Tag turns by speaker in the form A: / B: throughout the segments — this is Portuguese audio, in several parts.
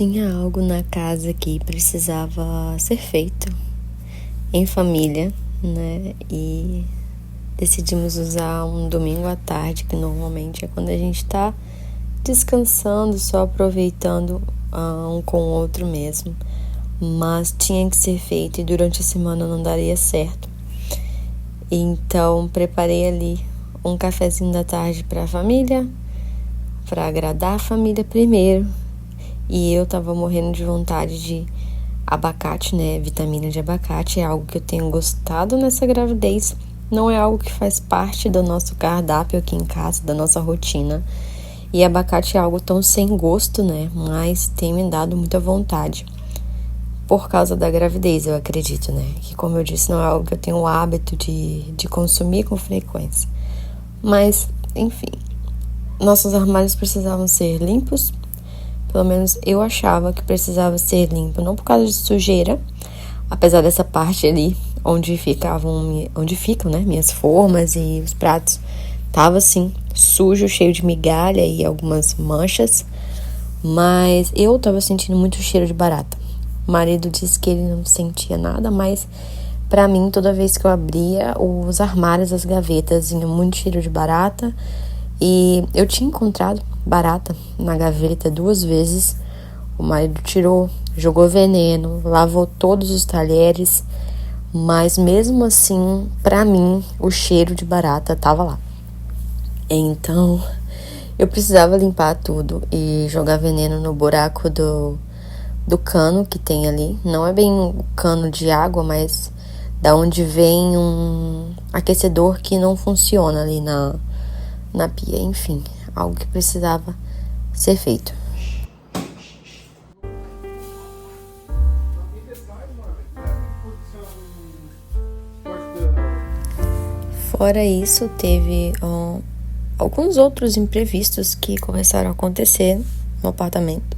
A: Tinha algo na casa que precisava ser feito em família, né? E decidimos usar um domingo à tarde, que normalmente é quando a gente tá descansando, só aproveitando um com o outro mesmo. Mas tinha que ser feito e durante a semana não daria certo. Então preparei ali um cafezinho da tarde para a família, para agradar a família primeiro. E eu tava morrendo de vontade de abacate, né? Vitamina de abacate é algo que eu tenho gostado nessa gravidez. Não é algo que faz parte do nosso cardápio aqui em casa, da nossa rotina. E abacate é algo tão sem gosto, né? Mas tem me dado muita vontade. Por causa da gravidez, eu acredito, né? Que, como eu disse, não é algo que eu tenho o hábito de consumir com frequência. Mas, enfim, nossos armários precisavam ser limpos. Pelo menos eu achava que precisava ser limpo, não por causa de sujeira, apesar dessa parte ali onde ficam, né, minhas formas e os pratos, tava assim, sujo, cheio de migalha e algumas manchas, mas eu tava sentindo muito cheiro de barata. O marido disse que ele não sentia nada, mas pra mim, toda vez que eu abria os armários, as gavetas, vinha muito cheiro de barata. E eu tinha encontrado barata na gaveta 2 vezes. O marido tirou, jogou veneno, lavou todos os talheres, mas mesmo assim, pra mim, o cheiro de barata tava lá. Então, eu precisava limpar tudo e jogar veneno no buraco do cano que tem ali. Não é bem um cano de água, mas da onde vem um aquecedor que não funciona ali na pia, enfim, algo que precisava ser feito. Fora isso, teve alguns outros imprevistos que começaram a acontecer no apartamento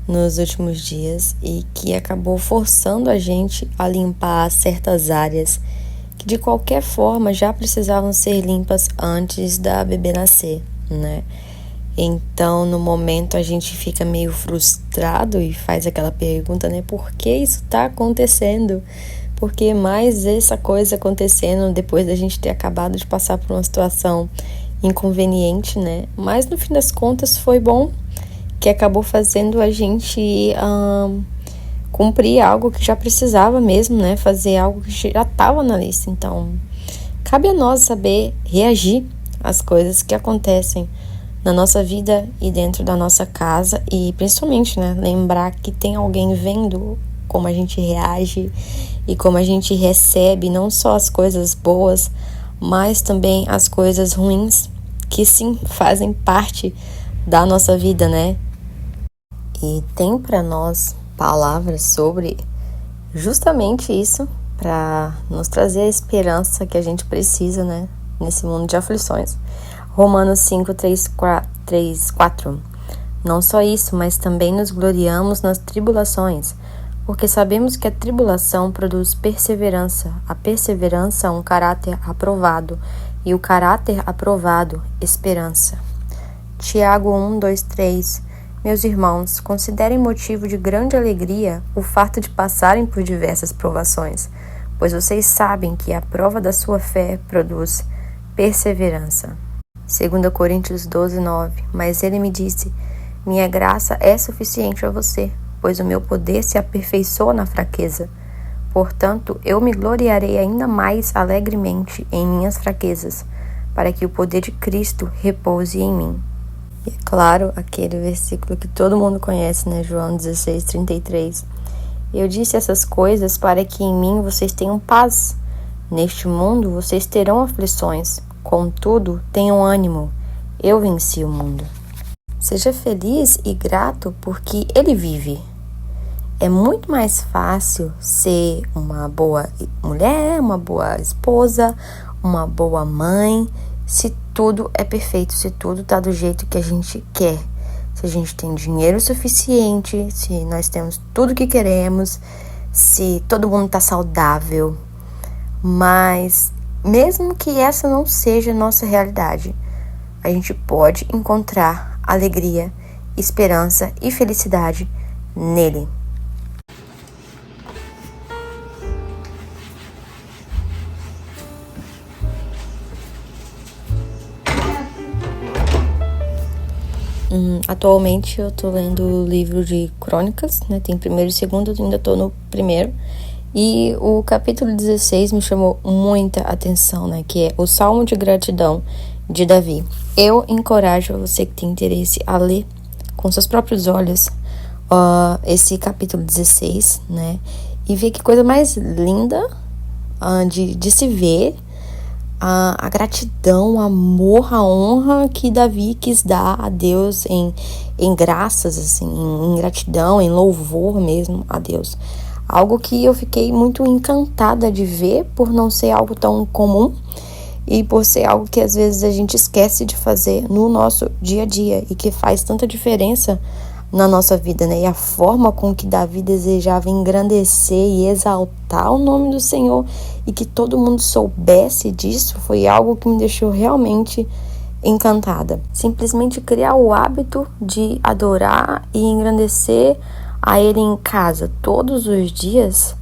A: nos últimos dias e que acabou forçando a gente a limpar certas áreas que de qualquer forma já precisavam ser limpas antes da bebê nascer, né? Então, no momento, a gente fica meio frustrado e faz aquela pergunta, né? Por que isso tá acontecendo? Por que mais essa coisa acontecendo depois da gente ter acabado de passar por uma situação inconveniente, né? Mas, no fim das contas, foi bom, que acabou fazendo a gente cumprir algo que já precisava mesmo, né? Fazer algo que já estava na lista. Então, cabe a nós saber reagir às coisas que acontecem na nossa vida e dentro da nossa casa. E, principalmente, né? Lembrar que tem alguém vendo como a gente reage e como a gente recebe não só as coisas boas, mas também as coisas ruins, que sim, fazem parte da nossa vida, né? E tem para nós palavras sobre justamente isso, para nos trazer a esperança que a gente precisa, né, nesse mundo de aflições. Romanos 5, 3, 4. Não só isso, mas também nos gloriamos nas tribulações, porque sabemos que a tribulação produz perseverança, a perseverança um caráter aprovado, e o caráter aprovado, esperança. Tiago 1, 2, 3. Meus irmãos, considerem motivo de grande alegria o fato de passarem por diversas provações, pois vocês sabem que a prova da sua fé produz perseverança. 2 Coríntios 12, 9. Mas ele me disse, minha graça é suficiente a você, pois o meu poder se aperfeiçoa na fraqueza. Portanto, eu me gloriarei ainda mais alegremente em minhas fraquezas, para que o poder de Cristo repouse em mim. E é claro, aquele versículo que todo mundo conhece, né? João 16, 33. Eu disse essas coisas para que em mim vocês tenham paz. Neste mundo vocês terão aflições. Contudo, tenham ânimo. Eu venci o mundo. Seja feliz e grato porque ele vive. É muito mais fácil ser uma boa mulher, uma boa esposa, uma boa mãe, se tudo é perfeito, se tudo tá do jeito que a gente quer. Se a gente tem dinheiro suficiente, se nós temos tudo que queremos, se todo mundo tá saudável. Mas mesmo que essa não seja a nossa realidade, a gente pode encontrar alegria, esperança e felicidade nele. Atualmente eu tô lendo o livro de Crônicas, né? Tem primeiro e segundo, eu ainda tô no primeiro. E o capítulo 16 me chamou muita atenção, né? Que é o Salmo de Gratidão de Davi. Eu encorajo você que tem interesse a ler com seus próprios olhos esse capítulo 16, né? E ver que coisa mais linda de se ver. A gratidão, o amor, a honra que Davi quis dar a Deus em graças, assim, em gratidão, em louvor mesmo a Deus. Algo que eu fiquei muito encantada de ver por não ser algo tão comum e por ser algo que às vezes a gente esquece de fazer no nosso dia a dia e que faz tanta diferença na nossa vida, né? E a forma com que Davi desejava engrandecer e exaltar o nome do Senhor e que todo mundo soubesse disso foi algo que me deixou realmente encantada. Simplesmente criar o hábito de adorar e engrandecer a Ele em casa todos os dias,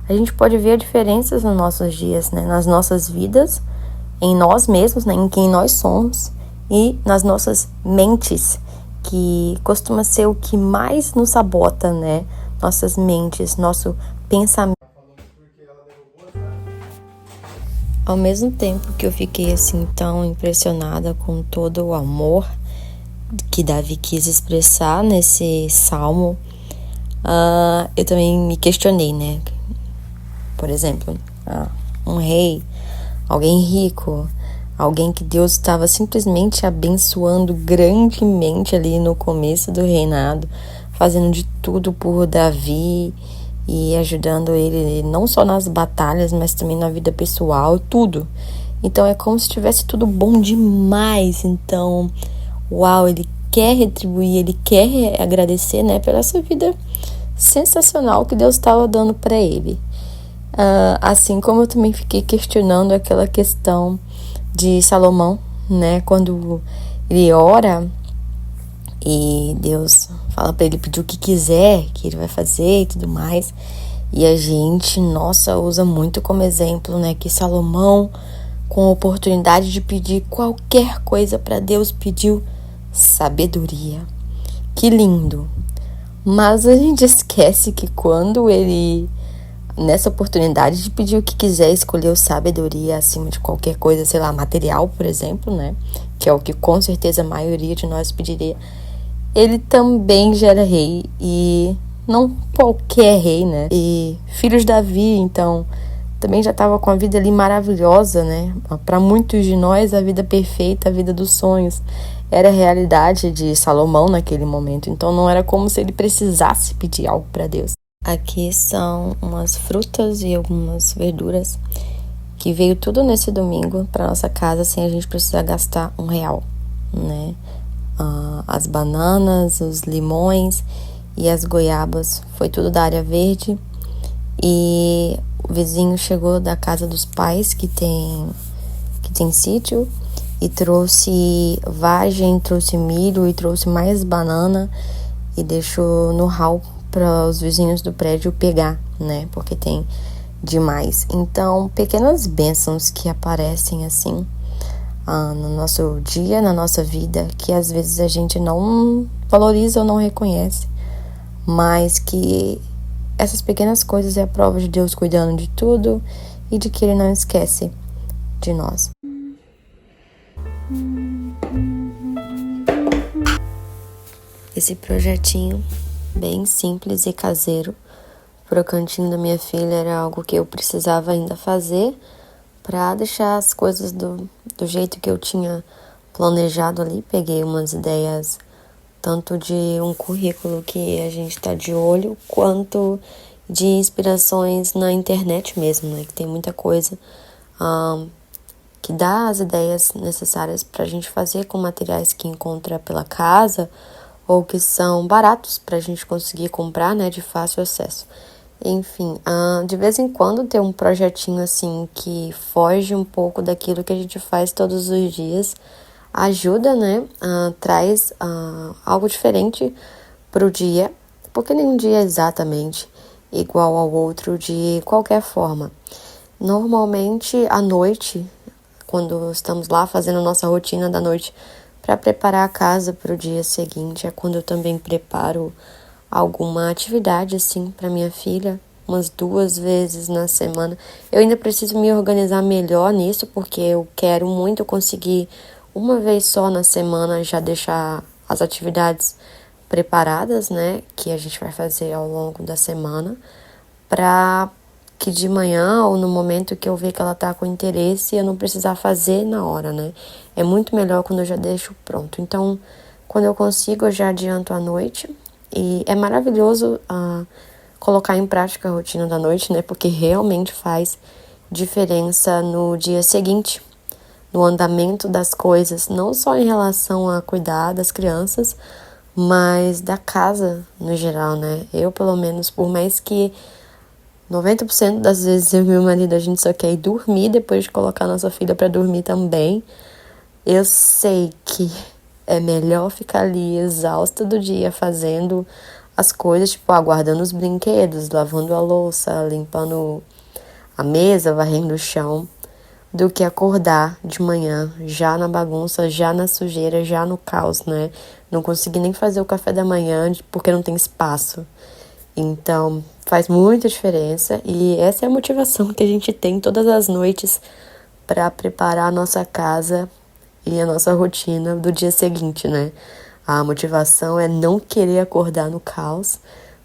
A: a gente pode ver diferenças nos nossos dias, né? Nas nossas vidas, em nós mesmos, né? Em quem nós somos e nas nossas mentes, que costuma ser o que mais nos sabota, né? Nossas mentes, nosso pensamento. Ao mesmo tempo que eu fiquei assim tão impressionada com todo o amor que Davi quis expressar nesse salmo, eu também me questionei, né? Por exemplo, um rei, alguém rico, alguém que Deus estava simplesmente abençoando grandemente ali no começo do reinado, fazendo de tudo por Davi e ajudando ele não só nas batalhas, mas também na vida pessoal, tudo. Então é como se tivesse tudo bom demais. Então, uau, ele quer retribuir, ele quer agradecer, né, pela essa vida sensacional que Deus estava dando para ele. Assim como eu também fiquei questionando aquela questão de Salomão, né? Quando ele ora e Deus fala para ele pedir o que quiser, que ele vai fazer e tudo mais. E a gente, nossa, usa muito como exemplo, né? Que Salomão, com a oportunidade de pedir qualquer coisa para Deus, pediu sabedoria. Que lindo! Mas a gente esquece que quando ele, nessa oportunidade de pedir o que quiser, escolheu sabedoria acima de qualquer coisa, sei lá, material, por exemplo, né? Que é o que com certeza a maioria de nós pediria. Ele também já era rei, e não qualquer rei, né? E filho de Davi, então, também já estava com a vida ali maravilhosa, né? Para muitos de nós, a vida perfeita, a vida dos sonhos, era a realidade de Salomão naquele momento. Então, não era como se ele precisasse pedir algo para Deus. Aqui são umas frutas e algumas verduras que veio tudo nesse domingo para nossa casa sem a gente precisar gastar R$1, né? As bananas, os limões e as goiabas foi tudo da área verde. E o vizinho chegou da casa dos pais que tem sítio e trouxe vagem, trouxe milho e trouxe mais banana e deixou no hall para os vizinhos do prédio pegar, né? Porque tem demais. Então, pequenas bênçãos que aparecem assim no nosso dia, na nossa vida, que às vezes a gente não valoriza ou não reconhece, mas que essas pequenas coisas é a prova de Deus cuidando de tudo e de que Ele não esquece de nós. Esse projetinho bem simples e caseiro pro cantinho da minha filha era algo que eu precisava ainda fazer para deixar as coisas do jeito que eu tinha planejado ali. Peguei umas ideias tanto de um currículo que a gente tá de olho, quanto de inspirações na internet mesmo, né? Que tem muita coisa que dá as ideias necessárias pra gente fazer com materiais que encontra pela casa ou que são baratos pra gente conseguir comprar, né? De fácil acesso. Enfim, de vez em quando ter um projetinho assim que foge um pouco daquilo que a gente faz todos os dias ajuda, né? Traz algo diferente pro dia, porque nenhum dia é exatamente igual ao outro de qualquer forma. Normalmente, à noite, quando estamos lá fazendo a nossa rotina da noite para preparar a casa para o dia seguinte, é quando eu também preparo alguma atividade assim para minha filha, umas 2 vezes na semana. Eu ainda preciso me organizar melhor nisso, porque eu quero muito conseguir uma vez só na semana já deixar as atividades preparadas, né, que a gente vai fazer ao longo da semana, para que de manhã ou no momento que eu ver que ela tá com interesse, eu não precisar fazer na hora, né? É muito melhor quando eu já deixo pronto. Então, quando eu consigo, eu já adianto à noite. E é maravilhoso colocar em prática a rotina da noite, né? Porque realmente faz diferença no dia seguinte, no andamento das coisas, não só em relação a cuidar das crianças, mas da casa no geral, né? Eu, pelo menos, por mais que 90% das vezes eu e meu marido a gente só quer ir dormir depois de colocar nossa filha para dormir também, eu sei que é melhor ficar ali exausta do dia fazendo as coisas, tipo, aguardando os brinquedos, lavando a louça, limpando a mesa, varrendo o chão, do que acordar de manhã já na bagunça, já na sujeira, já no caos, né? Não conseguir nem fazer o café da manhã porque não tem espaço. Então, faz muita diferença e essa é a motivação que a gente tem todas as noites para preparar a nossa casa e a nossa rotina do dia seguinte, né? A motivação é não querer acordar no caos,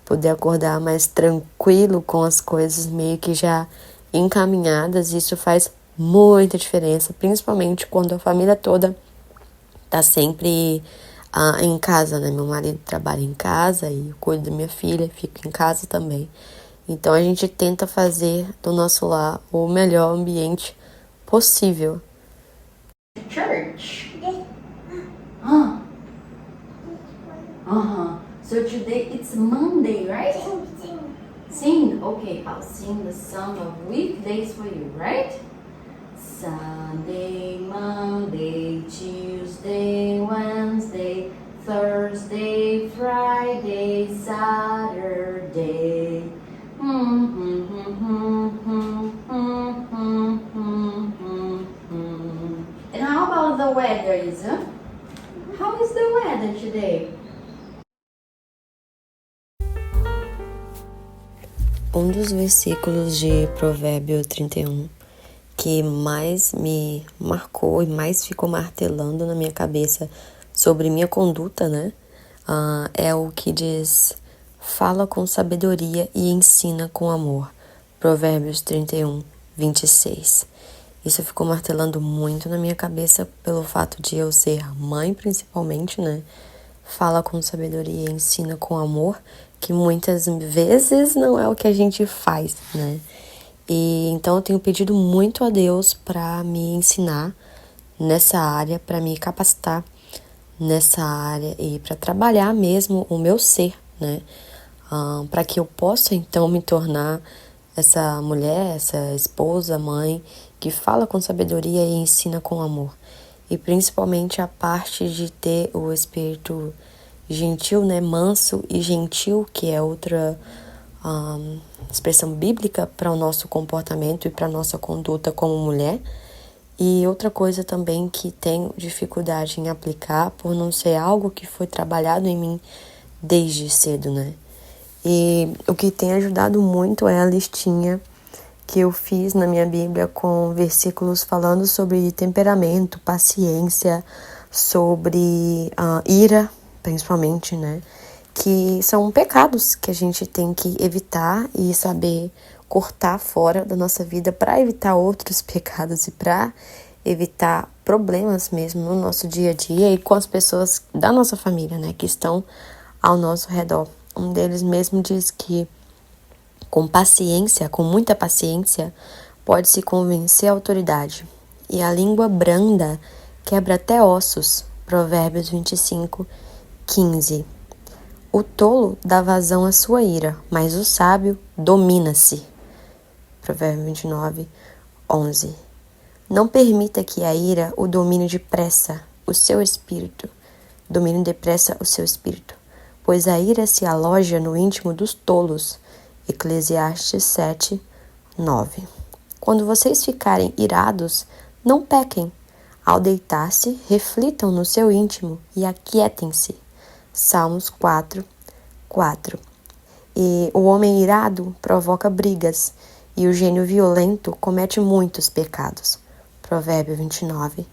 A: poder acordar mais tranquilo com as coisas meio que já encaminhadas. Isso faz muita diferença, principalmente quando a família toda tá sempre em casa, né? Meu marido trabalha em casa e eu cuido da minha filha, fico em casa também. Então a gente tenta fazer do nosso lar o melhor ambiente possível.
B: Church. Huh? Uh-huh. So today it's Monday, right? Sing. Okay, I'll sing the song of weekdays for you, right? Sunday, Monday, Tuesday, Wednesday, Thursday, Friday, Saturday. And how about the weather, Isa? How is the weather today?
A: Um dos versículos de Provérbio 31 que mais me marcou e mais ficou martelando na minha cabeça sobre minha conduta, né? É o que diz: fala com sabedoria e ensina com amor. Provérbios 31, 26. Isso ficou martelando muito na minha cabeça pelo fato de eu ser mãe, principalmente, né? Fala com sabedoria e ensina com amor, que muitas vezes não é o que a gente faz, né? E então eu tenho pedido muito a Deus para me ensinar nessa área, para me capacitar nessa área e para trabalhar mesmo o meu ser, né? Para que eu possa então me tornar essa mulher, essa esposa, mãe, que fala com sabedoria e ensina com amor. E principalmente a parte de ter o espírito gentil, né? Manso e gentil, que é outra expressão bíblica para o nosso comportamento e para a nossa conduta como mulher. E outra coisa também que tenho dificuldade em aplicar por não ser algo que foi trabalhado em mim desde cedo, né? E o que tem ajudado muito é a listinha que eu fiz na minha Bíblia com versículos falando sobre temperamento, paciência, sobre ira, principalmente, né? Que são pecados que a gente tem que evitar e saber cortar fora da nossa vida para evitar outros pecados e para evitar problemas mesmo no nosso dia a dia e com as pessoas da nossa família, né, que estão ao nosso redor. Um deles mesmo diz que com paciência, com muita paciência, pode-se convencer a autoridade. E a língua branda quebra até ossos. Provérbios 25, 15. O tolo dá vazão à sua ira, mas o sábio domina-se. Provérbios 29, 11. Não permita que a ira o domine depressa o seu espírito. Domine depressa o seu espírito. pois a ira se aloja no íntimo dos tolos. Eclesiastes 7, 9. Quando vocês ficarem irados, não pequem. Ao deitar-se, reflitam no seu íntimo e aquietem-se. Salmos 4, 4. E o homem irado provoca brigas, e o gênio violento comete muitos pecados. Provérbio 29,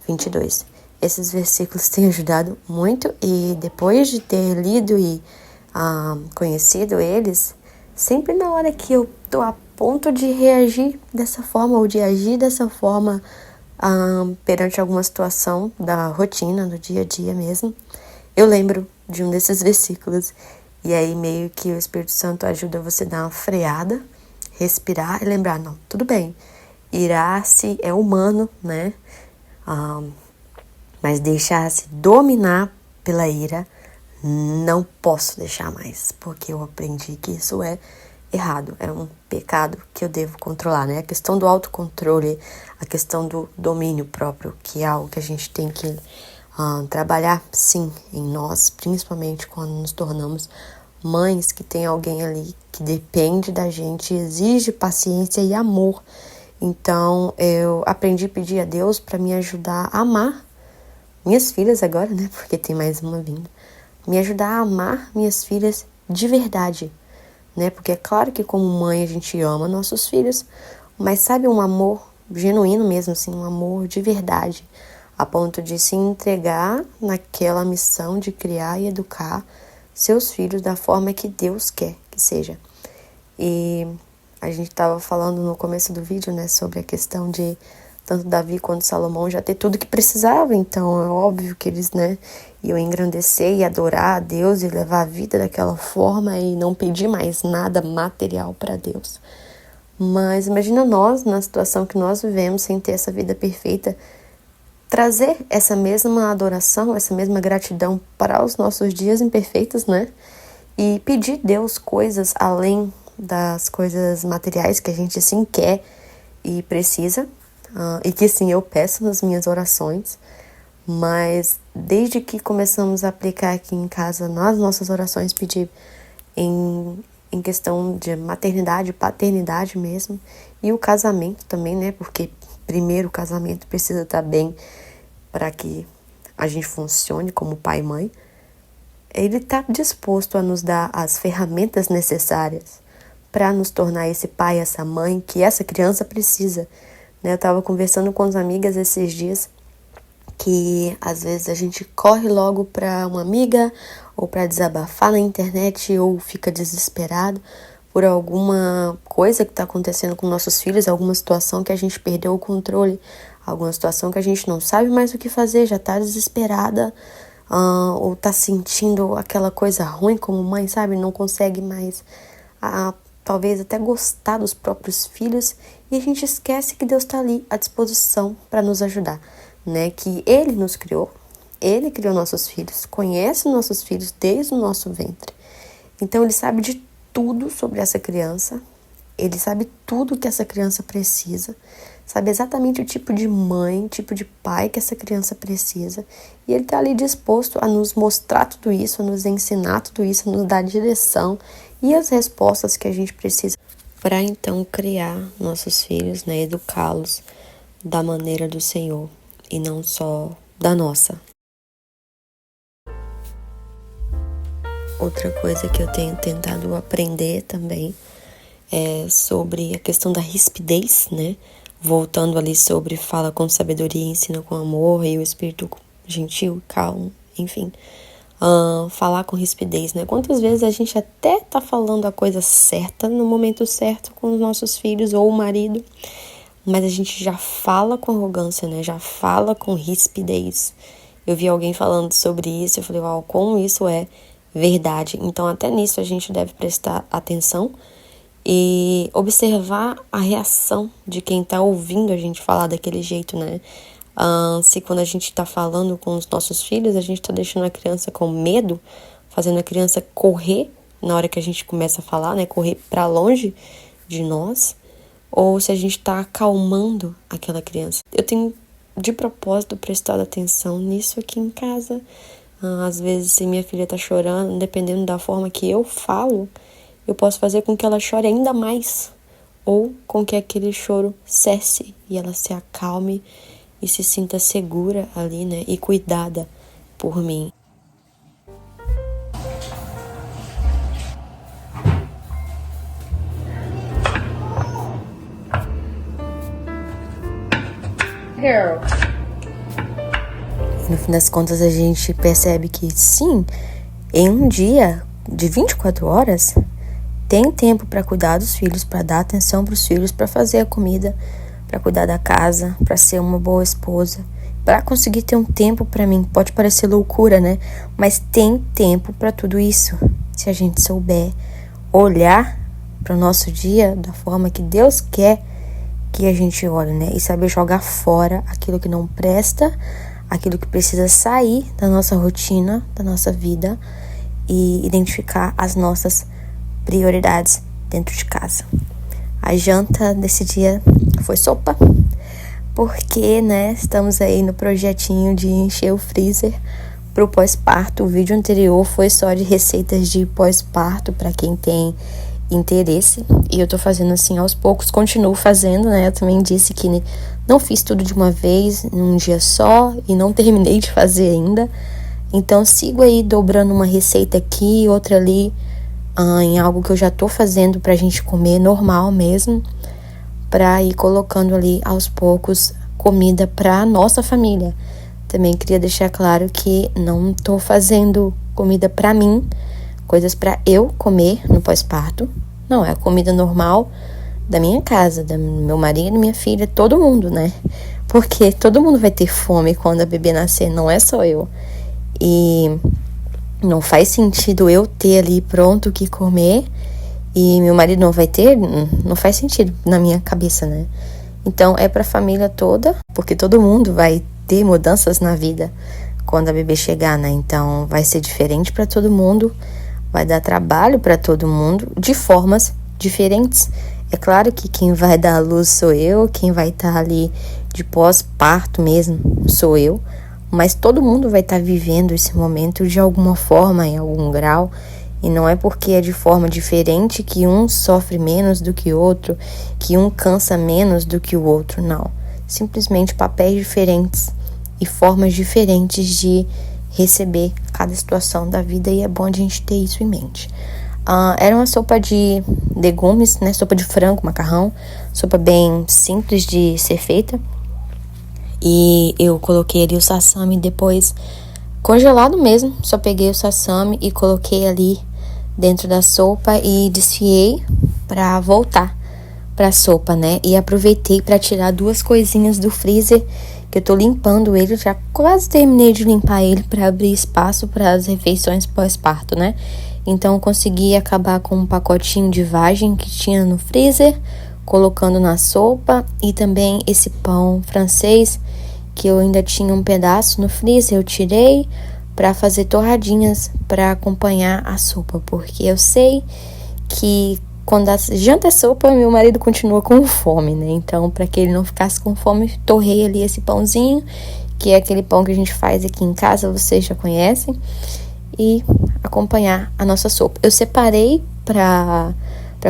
A: 22. Esses versículos têm ajudado muito, e depois de ter lido e conhecido eles, sempre na hora que eu tô a ponto de reagir dessa forma ou de agir dessa forma perante alguma situação da rotina, do dia a dia mesmo, eu lembro de um desses versículos. E aí meio que o Espírito Santo ajuda você a dar uma freada, respirar e lembrar, não, tudo bem, irar-se é humano, né? Mas deixar-se dominar pela ira, não posso deixar mais, porque eu aprendi que isso é errado, é um pecado que eu devo controlar, né? A questão do autocontrole, a questão do domínio próprio, que é algo que a gente tem que trabalhar, sim, em nós, principalmente quando nos tornamos mães, que tem alguém ali que depende da gente, exige paciência e amor. Então, eu aprendi a pedir a Deus para me ajudar a amar minhas filhas agora, né? Porque tem mais uma vindo. Me ajudar a amar minhas filhas de verdade, né? Porque é claro que como mãe a gente ama nossos filhos, mas sabe, um amor genuíno mesmo, assim, um amor de verdade, a ponto de se entregar naquela missão de criar e educar seus filhos da forma que Deus quer que seja. E a gente estava falando no começo do vídeo, né, sobre a questão de tanto Davi quanto Salomão já ter tudo que precisava, então é óbvio que eles, né, iam engrandecer e adorar a Deus e levar a vida daquela forma e não pedir mais nada material para Deus. Mas imagina nós, na situação que nós vivemos, sem ter essa vida perfeita, trazer essa mesma adoração, essa mesma gratidão para os nossos dias imperfeitos, né? E pedir a Deus coisas além das coisas materiais que a gente sim quer e precisa, e que sim eu peço nas minhas orações, mas desde que começamos a aplicar aqui em casa nas nossas orações, pedir em questão de maternidade, paternidade mesmo, e o casamento também, né? Porque primeiro o casamento precisa estar bem para que a gente funcione como pai e mãe. Ele está disposto a nos dar as ferramentas necessárias para nos tornar esse pai, essa mãe que essa criança precisa, né? Eu estava conversando com as amigas esses dias que às vezes a gente corre logo para uma amiga ou para desabafar na internet ou fica desesperado por alguma coisa que está acontecendo com nossos filhos, alguma situação que a gente perdeu o controle, alguma situação que a gente não sabe mais o que fazer, já está desesperada, ou está sentindo aquela coisa ruim como mãe, sabe? Não consegue mais, talvez até gostar dos próprios filhos, e a gente esquece que Deus está ali à disposição para nos ajudar, né? Que Ele nos criou, Ele criou nossos filhos, conhece nossos filhos desde o nosso ventre. Então Ele sabe de tudo sobre essa criança, Ele sabe tudo que essa criança precisa, sabe exatamente o tipo de mãe, tipo de pai que essa criança precisa, e Ele está ali disposto a nos mostrar tudo isso, a nos ensinar tudo isso, a nos dar direção e as respostas que a gente precisa para então criar nossos filhos, né, educá-los da maneira do Senhor e não só da nossa. Outra coisa que eu tenho tentado aprender também é sobre a questão da rispidez, né? Voltando ali sobre fala com sabedoria, ensina com amor e o espírito gentil, calmo, enfim. Falar com rispidez, né? Quantas vezes a gente até tá falando a coisa certa, no momento certo com os nossos filhos ou o marido, mas a gente já fala com arrogância, né? Já fala com rispidez. Eu vi alguém falando sobre isso, eu falei, uau, como isso é verdade. Então até nisso a gente deve prestar atenção e observar a reação de quem tá ouvindo a gente falar daquele jeito, né? Se quando a gente tá falando com os nossos filhos, a gente tá deixando a criança com medo, fazendo a criança correr na hora que a gente começa a falar, né? Correr para longe de nós, ou se a gente tá acalmando aquela criança. Eu tenho de propósito prestado atenção nisso aqui em casa, Às vezes, se minha filha tá chorando, dependendo da forma que eu falo, eu posso fazer com que ela chore ainda mais. Ou com que aquele choro cesse e ela se acalme e se sinta segura ali, né? E cuidada por mim.
B: Girl.
A: No fim das contas, a gente percebe que sim, em um dia de 24 horas, tem tempo para cuidar dos filhos, para dar atenção para os filhos, para fazer a comida, para cuidar da casa, para ser uma boa esposa, para conseguir ter um tempo para mim. Pode parecer loucura, né? Mas tem tempo para tudo isso. Se a gente souber olhar para o nosso dia da forma que Deus quer que a gente olhe, né? E saber jogar fora aquilo que não presta, aquilo que precisa sair da nossa rotina, da nossa vida, e identificar as nossas prioridades dentro de casa. A janta desse dia foi sopa, porque, né, estamos aí no projetinho de encher o freezer pro pós-parto. O vídeo anterior foi só de receitas de pós-parto para quem tem interesse, e eu tô fazendo assim aos poucos, continuo fazendo, né? Eu também disse que não fiz tudo de uma vez, num dia só, e não terminei de fazer ainda. Então sigo aí dobrando uma receita aqui, outra ali, em algo que eu já tô fazendo pra gente comer normal mesmo, pra ir colocando ali aos poucos comida pra nossa família. Também queria deixar claro que não tô fazendo comida pra mim, coisas pra eu comer no pós-parto. Não, é a comida normal da minha casa, do meu marido, minha filha, todo mundo, né? Porque todo mundo vai ter fome quando a bebê nascer, não é só eu. E não faz sentido eu ter ali pronto o que comer e meu marido não vai ter, não faz sentido na minha cabeça, né? Então é pra família toda, porque todo mundo vai ter mudanças na vida quando a bebê chegar, né? Então vai ser diferente pra todo mundo, vai dar trabalho pra todo mundo de formas diferentes. É claro que quem vai dar a luz sou eu, quem vai estar ali de pós-parto mesmo sou eu, mas todo mundo vai estar vivendo esse momento de alguma forma, em algum grau, e não é porque é de forma diferente que um sofre menos do que o outro, que um cansa menos do que o outro, não. Simplesmente papéis diferentes e formas diferentes de receber cada situação da vida, e é bom a gente ter isso em mente. Era uma sopa de legumes, né? Sopa de frango, macarrão, sopa bem simples de ser feita. E eu coloquei ali o sassami depois congelado mesmo, só peguei o sassami e coloquei ali dentro da sopa e desfiei pra voltar pra sopa, né? E aproveitei pra tirar duas coisinhas do freezer, que eu tô limpando ele, já quase terminei de limpar ele pra abrir espaço para as refeições pós-parto, né? Então eu consegui acabar com um pacotinho de vagem que tinha no freezer, colocando na sopa, e também esse pão francês que eu ainda tinha um pedaço no freezer, eu tirei para fazer torradinhas para acompanhar a sopa, porque eu sei que quando a janta é sopa, meu marido continua com fome, né? Então, para que ele não ficasse com fome, torrei ali esse pãozinho, que é aquele pão que a gente faz aqui em casa, vocês já conhecem, e acompanhar a nossa sopa. Eu separei para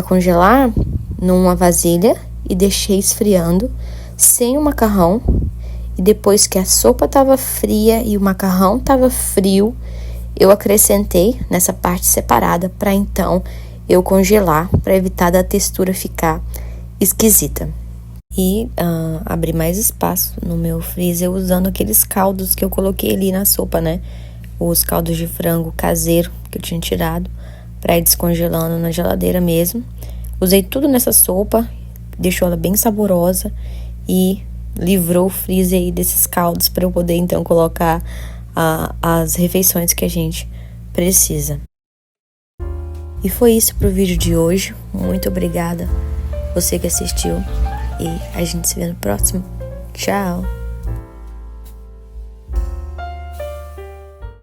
A: congelar numa vasilha e deixei esfriando sem o macarrão. E depois que a sopa estava fria e o macarrão estava frio, eu acrescentei nessa parte separada para então eu congelar, para evitar da textura ficar esquisita. E abri mais espaço no meu freezer usando aqueles caldos que eu coloquei ali na sopa, né? Os caldos de frango caseiro que eu tinha tirado, para ir descongelando na geladeira mesmo. Usei tudo nessa sopa, deixou ela bem saborosa e livrou o freezer aí desses caldos para eu poder então colocar as refeições que a gente precisa. E foi isso pro vídeo de hoje. Muito obrigada você que assistiu, e a gente se vê no próximo. Tchau!